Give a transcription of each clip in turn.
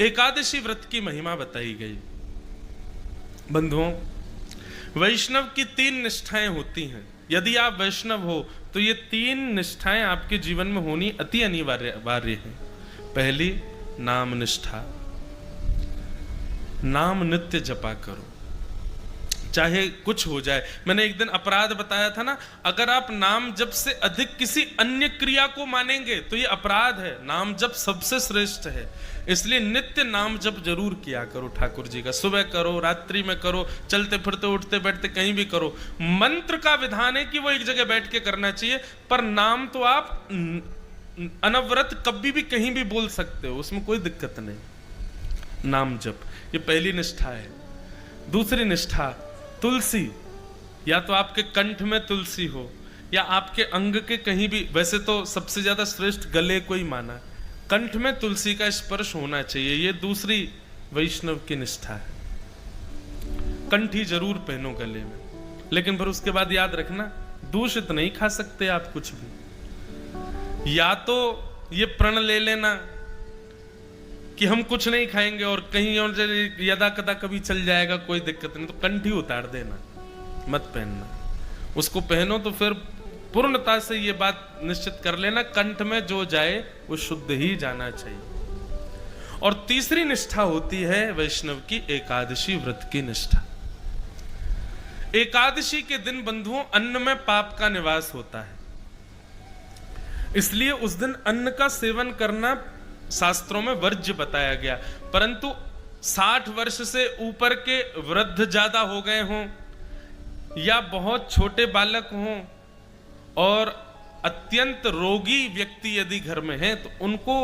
एकादशी व्रत की महिमा बताई गई। बंधुओं, वैष्णव की 3 निष्ठाएं होती हैं। यदि आप वैष्णव हो तो ये 3 निष्ठाएं आपके जीवन में होनी अति अनिवार्य है। पहली, नाम निष्ठा। नाम नित्य जपा करो, चाहे कुछ हो जाए। मैंने एक दिन अपराध बताया था ना, अगर आप नाम जप से अधिक किसी अन्य क्रिया को मानेंगे तो ये अपराध है। नाम जप सबसे श्रेष्ठ है, इसलिए नित्य नाम जप जरूर किया करो ठाकुर जी का। सुबह करो, रात्रि में करो, चलते फिरते उठते बैठते कहीं भी करो। मंत्र का विधान है कि वो एक जगह बैठ के करना चाहिए, पर नाम तो आप अनवरत कभी भी कहीं भी बोल सकते हो, उसमें कोई दिक्कत नहीं। नाम जप, ये पहली निष्ठा है। दूसरी निष्ठा, तुलसी। या तो आपके कंठ में तुलसी हो या आपके अंग के कहीं भी, वैसे तो सबसे ज्यादा श्रेष्ठ गले को ही माना, कंठ में तुलसी का स्पर्श होना चाहिए। ये दूसरी वैष्णव की निष्ठा है। कंठी जरूर पहनो गले में, लेकिन फिर उसके बाद याद रखना, दूषित नहीं खा सकते आप कुछ भी। या तो ये प्रण ले लेना कि हम कुछ नहीं खाएंगे और कहीं और यदा कदा कभी चल जाएगा, कोई दिक्कत नहीं, तो कंठी उतार देना, मत पहनना। उसको पहनो तो फिर पूर्णता से ये बात निश्चित कर लेना, कंठ में जो जाए वो शुद्ध ही जाना चाहिए। और तीसरी निष्ठा होती है वैष्णव की एकादशी व्रत की निष्ठा। एकादशी के दिन बंधुओं अन्न में पाप का निवास होता है, इसलिए उस दिन अन्न का सेवन करना शास्त्रों में वर्ज्य बताया गया। परंतु 60 वर्ष से ऊपर के वृद्ध ज्यादा हो गए हों या बहुत छोटे बालक हों और अत्यंत रोगी व्यक्ति यदि घर में हैं तो उनको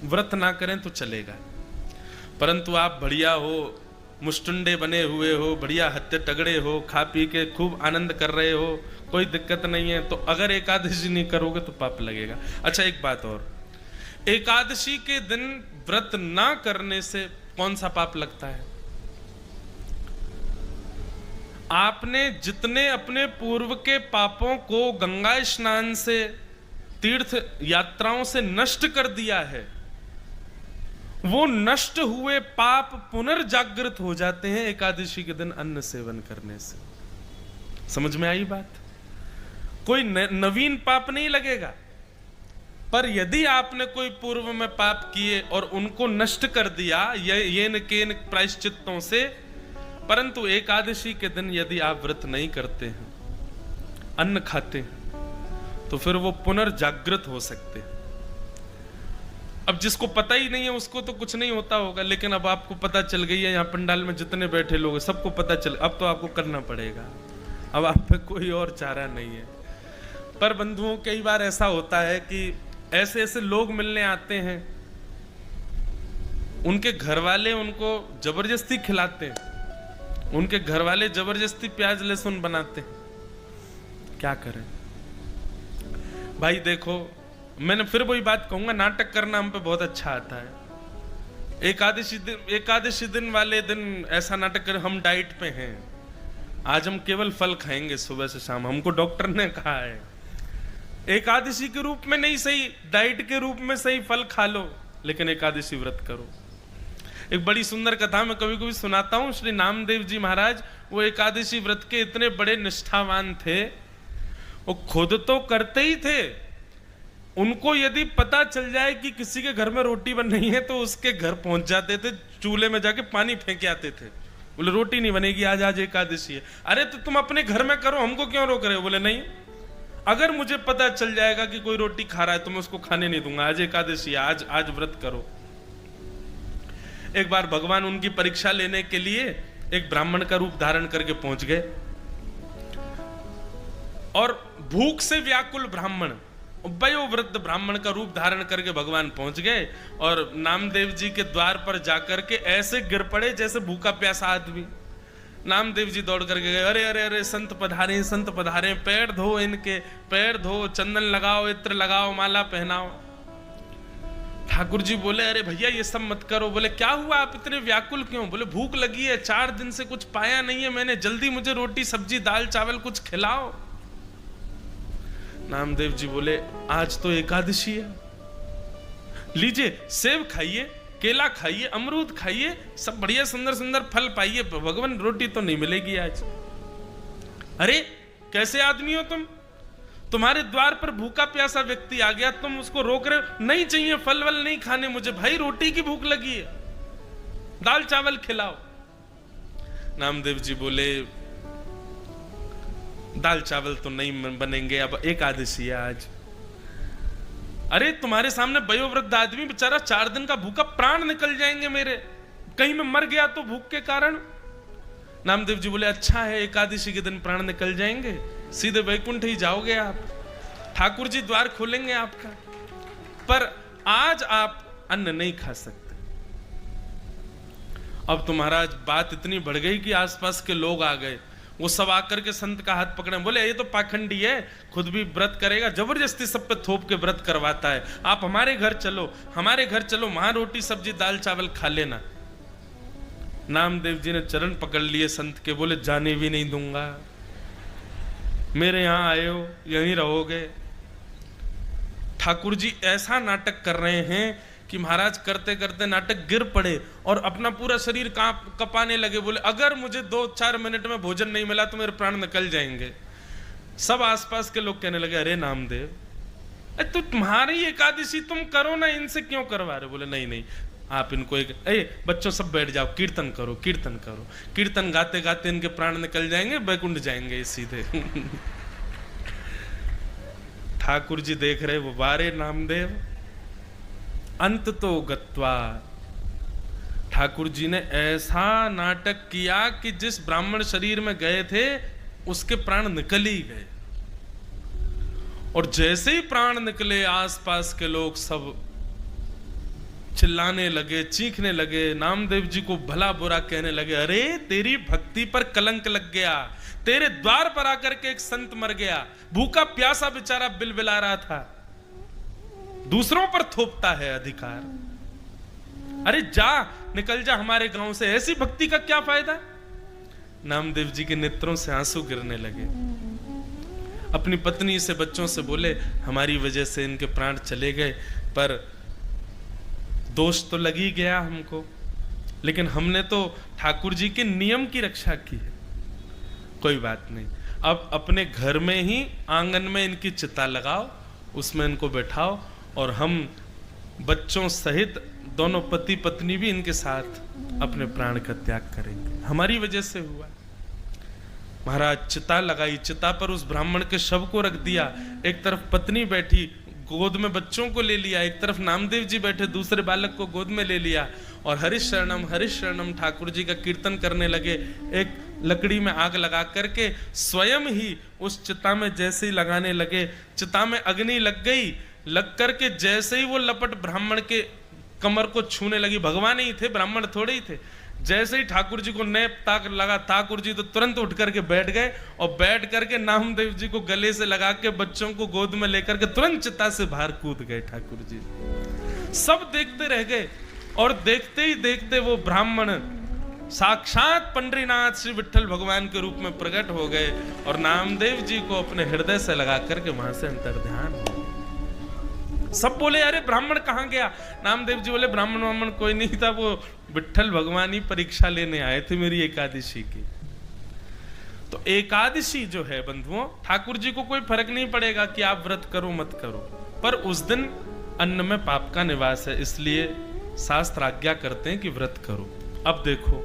व्रत ना करें तो चलेगा। परंतु आप बढ़िया हो, मुष्टुंडे बने हुए हो, बढ़िया हत्ते तगड़े हो, खा पी के खूब आनंद कर रहे हो, कोई दिक्कत नहीं है, तो अगर एकादशी नहीं करोगे तो पाप लगेगा। अच्छा, एक बात और, एकादशी के दिन व्रत ना करने से कौन सा पाप लगता है? आपने जितने अपने पूर्व के पापों को गंगा स्नान से, तीर्थ यात्राओं से नष्ट कर दिया है, वो नष्ट हुए पाप पुनर्जागृत हो जाते हैं एकादशी के दिन अन्न सेवन करने से। समझ में आई बात? कोई नवीन पाप नहीं लगेगा, पर यदि आपने कोई पूर्व में पाप किए और उनको नष्ट कर दिया येन केन प्रायश्चित्तों से, परंतु एकादशी के दिन यदि आप व्रत नहीं करते हैं, अन्न खाते हैं, तो फिर वो पुनर्जागृत हो सकते हैं। अब जिसको पता ही नहीं है उसको तो कुछ नहीं होता होगा, लेकिन अब आपको पता चल गई है, यहाँ पंडाल में जितने बैठे लोग सबको पता चल, अब तो आपको करना पड़ेगा, अब आप पे कोई और चारा नहीं है। पर बंधुओं, कई बार ऐसा होता है कि ऐसे ऐसे लोग मिलने आते हैं, उनके घर वाले उनको जबरदस्ती खिलाते हैं, उनके घर वाले जबरदस्ती प्याज लहसुन बनाते हैं, क्या करें भाई? देखो, मैंने फिर वही बात कहूंगा, नाटक करना हम पे बहुत अच्छा आता है। एकादशी दिन वाले दिन ऐसा नाटक करें, हम डाइट पे हैं, आज हम केवल फल खाएंगे सुबह से शाम, हमको डॉक्टर ने कहा है। एकादशी के रूप में नहीं सही, डाइट के रूप में सही फल खा लो, लेकिन एकादशी व्रत करो। एक बड़ी सुंदर कथा मैं कभी कभी सुनाता हूं। श्री नामदेव जी महाराज, वो एकादशी व्रत के इतने बड़े निष्ठावान थे, वो खुद तो करते ही थे, उनको यदि पता चल जाए कि किसी के घर में रोटी बन रही है तो उसके घर पहुंच जाते थे, चूल्हे में जाके पानी फेंक आते थे, बोले रोटी नहीं बनेगी आज, आज एकादशी है। अरे तो तुम अपने घर में करो, हमको क्यों रोक रहे हो? बोले नहीं, अगर मुझे पता चल जाएगा कि कोई रोटी खा रहा है तो मैं उसको खाने नहीं दूंगा, आज एकादशी है, आज व्रत करो। एक बार भगवान उनकी परीक्षा लेने के लिए एक ब्राह्मण का रूप धारण करके पहुंच गए, और भूख से व्याकुल ब्राह्मण, वयोवृद्ध ब्राह्मण का रूप धारण करके भगवान पहुंच गए, और नामदेव जी के द्वार पर जाकर के ऐसे गिर पड़े जैसे भूखा प्यासा आदमी। नामदेव जी दौड़ करके गए, अरे अरे अरे संत पधारे, संत पधारे, पैर धो इनके, पैर धो, चंदन लगाओ, इत्र लगाओ, माला पहनाओ। ठाकुर जी बोले, अरे भैया ये सब मत करो। बोले क्या हुआ, आप इतने व्याकुल क्यों? बोले भूख लगी है, 4 दिन से कुछ पाया नहीं है मैंने, जल्दी मुझे रोटी सब्जी दाल चावल कुछ खिलाओ। नामदेव जी बोले आज तो एकादशी है, लीजिए सेब खाइए, केला खाइए, अमरूद खाइए, सब बढ़िया सुंदर सुंदर फल पाइए, भगवान रोटी तो नहीं मिलेगी आज। अरे कैसे आदमी हो तुम? तुम्हारे द्वार पर भूखा प्यासा व्यक्ति आ गया, तुम उसको रोक रहे हो, नहीं चाहिए फल वल नहीं खाने मुझे, भाई रोटी की भूख लगी है, दाल चावल खिलाओ। नामदेव जी बोले दाल चावल तो नहीं बनेंगे, अब एकादशी है आज। अरे तुम्हारे सामने वयोवृद्ध आदमी बेचारा 4 दिन का भूखा, प्राण निकल जाएंगे मेरे, कहीं मैं मर गया तो भूख के कारण। नामदेव जी बोले अच्छा है, एकादशी के दिन प्राण निकल जाएंगे, सीधे वैकुंठ ही जाओगे आप, ठाकुर जी द्वार खोलेंगे आपका, पर आज आप अन्न नहीं खा सकते। अब तो महाराज बात इतनी बढ़ गई कि आसपास के लोग आ गए, वो सब आकर के संत का हाथ पकड़े, बोले ये तो पाखंडी है, खुद भी व्रत करेगा, जबरदस्ती सब पे थोप के व्रत करवाता है, आप हमारे घर चलो, हमारे घर चलो, वहां रोटी सब्जी दाल चावल खा लेना। नामदेव जी ने चरण पकड़ लिए संत के, बोले जाने भी नहीं दूंगा, मेरे यहां आए हो यहीं रहोगे। ठाकुर जी ऐसा नाटक कर रहे हैं कि महाराज करते करते नाटक गिर पड़े और अपना पूरा शरीर कपाने लगे, बोले अगर मुझे 2-4 मिनट में भोजन नहीं मिला तो मेरे प्राण निकल जाएंगे। सब आसपास के लोग कहने लगे अरे नामदेव तो तुम्हारी एकादशी तुम करो ना, इनसे क्यों करवा रहे? बोले नहीं नहीं आप इनको बच्चों सब बैठ जाओ, कीर्तन करो कीर्तन करो, कीर्तन गाते गाते इनके प्राण निकल जाएंगे, बैकुंठ जाएंगे सीधे। ठाकुर जी देख रहे वो बारे नामदेव अंत तो गत्वा। ठाकुर जी ने ऐसा नाटक किया कि जिस ब्राह्मण शरीर में गए थे उसके प्राण निकल ही गए, और जैसे ही प्राण निकले आसपास के लोग सब चिल्लाने लगे, चीखने लगे, नामदेव जी को भला बुरा कहने लगे, अरे तेरी भक्ति पर कलंक लग गया, तेरे द्वार पर आकर के एक संत मर गया, भूखा प्यासा बेचारा बिलबिला रहा था, दूसरों पर थोपता है अधिकार, अरे जा निकल जा हमारे गांव से, ऐसी भक्ति का क्या फायदा? नामदेव जी के नेत्रों से आंसू गिरने लगे, अपनी पत्नी से बच्चों से बोले हमारी वजह से इनके प्राण चले गए, पर दोष तो लग ही गया हमको, लेकिन हमने तो ठाकुर जी के नियम की रक्षा की है, कोई बात नहीं, अब अपने घर में ही आंगन में इनकी चिता लगाओ, उसमें इनको बैठाओ, और हम बच्चों सहित दोनों पति पत्नी भी इनके साथ अपने प्राण का त्याग करेंगे, हमारी वजह से हुआ। महाराज चिता लगाई, चिता पर उस ब्राह्मण के शव को रख दिया, एक तरफ पत्नी बैठी गोद में बच्चों को ले लिया, एक तरफ नामदेव जी बैठे दूसरे बालक को गोद में ले लिया, और हरिश शरणम ठाकुर जी का कीर्तन करने लगे। एक लकड़ी में आग लगा करके स्वयं ही उस चिता में जैसे ही लगाने लगे, चिता में अग्नि लग गई, लग करके जैसे ही वो लपट ब्राह्मण के कमर को छूने लगी, भगवान ही थे ब्राह्मण थोड़े ही थे, जैसे ही ठाकुर जी को नेप ताक लगा, ठाकुर जी तो तुरंत उठ करके बैठ गए, और बैठ करके नामदेव जी को गले से लगा के बच्चों को गोद में लेकर के तुरंत चिता से बाहर कूद गए ठाकुर जी। सब देखते रह गए, और देखते ही देखते वो ब्राह्मण साक्षात पंडरीनाथ श्री विठ्ठल भगवान के रूप में प्रकट हो गए, और नामदेव जी को अपने हृदय से लगा करके वहां से अंतर्ध्यान हो। सब बोले अरे ब्राह्मण कहाँ गया? नामदेव जी बोले ब्राह्मण कोई नहीं था, वो विठ्ठल भगवान ही परीक्षा लेने आए थे मेरी एकादशी की। तो एकादशी जो है बंधुओं, ठाकुर जी को कोई फर्क नहीं पड़ेगा कि आप व्रत करो मत करो, पर उस दिन अन्न में पाप का निवास है, इसलिए शास्त्र आज्ञा करते हैं कि व्रत करो। अब देखो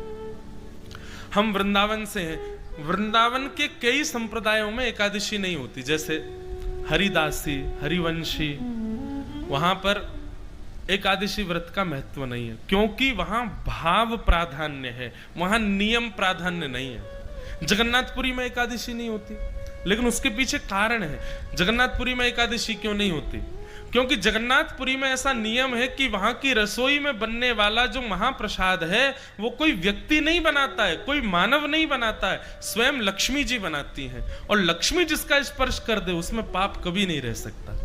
हम वृंदावन से हैं, वृंदावन के कई संप्रदायों में एकादशी नहीं होती, जैसे हरिदासी हरिवंशी, वहां पर एकादशी व्रत का महत्व नहीं है, क्योंकि वहां भाव प्राधान्य है, वहां नियम प्राधान्य नहीं है। जगन्नाथपुरी में एकादशी नहीं होती, लेकिन उसके पीछे कारण है। जगन्नाथपुरी में एकादशी क्यों नहीं होती? क्योंकि जगन्नाथपुरी में ऐसा नियम है कि वहां की रसोई में बनने वाला जो महाप्रसाद है वो कोई व्यक्ति नहीं बनाता है, कोई मानव नहीं बनाता है, स्वयं लक्ष्मी जी बनाती हैं, और लक्ष्मी जिसका स्पर्श कर दे उसमें पाप कभी नहीं रह सकता।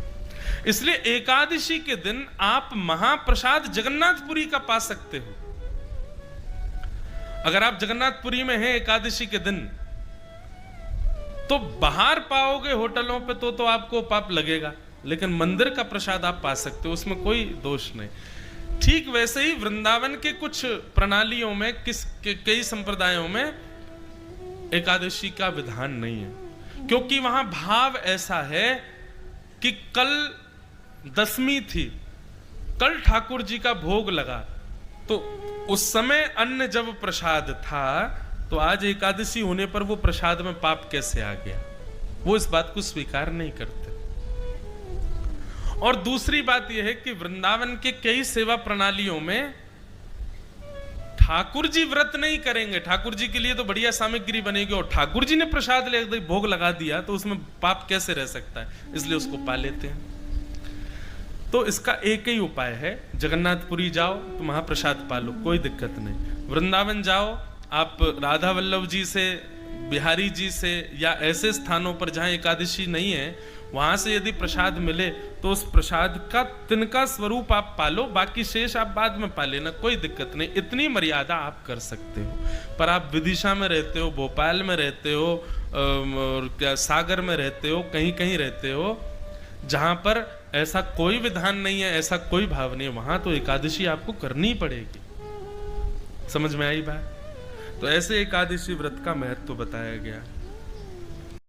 इसलिए एकादशी के दिन आप महाप्रसाद जगन्नाथपुरी का पा सकते हो। अगर आप जगन्नाथपुरी में हैं एकादशी के दिन, तो बाहर पाओगे होटलों पे तो आपको पाप लगेगा, लेकिन मंदिर का प्रसाद आप पा सकते हो, उसमें कोई दोष नहीं। ठीक वैसे ही वृंदावन के कुछ प्रणालियों में कई संप्रदायों में एकादशी का विधान नहीं है, क्योंकि वहां भाव ऐसा है कि कल दशमी थी, कल ठाकुर जी का भोग लगा, तो उस समय अन्न जब प्रसाद था तो आज एकादशी होने पर वो प्रसाद में पाप कैसे आ गया, वो इस बात को स्वीकार नहीं करते। और दूसरी बात यह है कि वृंदावन के कई सेवा प्रणालियों में ठाकुर जी व्रत नहीं करेंगे, ठाकुर जी के लिए तो बढ़िया सामग्री बनेगी और ठाकुर जी ने प्रसाद ले भोग लगा दिया तो उसमें पाप कैसे रह सकता है, इसलिए उसको पा लेते हैं। तो इसका एक ही उपाय है, जगन्नाथपुरी जाओ तो महाप्रसाद पालो, कोई दिक्कत नहीं। वृंदावन जाओ, आप राधा वल्लभ जी से, बिहारी जी से या ऐसे स्थानों पर जहां एकादशी नहीं है वहां से यदि प्रसाद मिले तो उस प्रसाद का तिनका स्वरूप आप पालो, बाकी शेष आप बाद में पा लेना, कोई दिक्कत नहीं। इतनी मर्यादा आप कर सकते हो। पर आप विदिशा में रहते हो, भोपाल में रहते हो, और क्या सागर में रहते हो, कहीं कहीं रहते हो जहां पर ऐसा कोई विधान नहीं है, ऐसा कोई भाव नहीं है, वहां तो एकादशी आपको करनी पड़ेगी। समझ में आई बात? तो ऐसे एकादशी व्रत का महत्व बताया गया।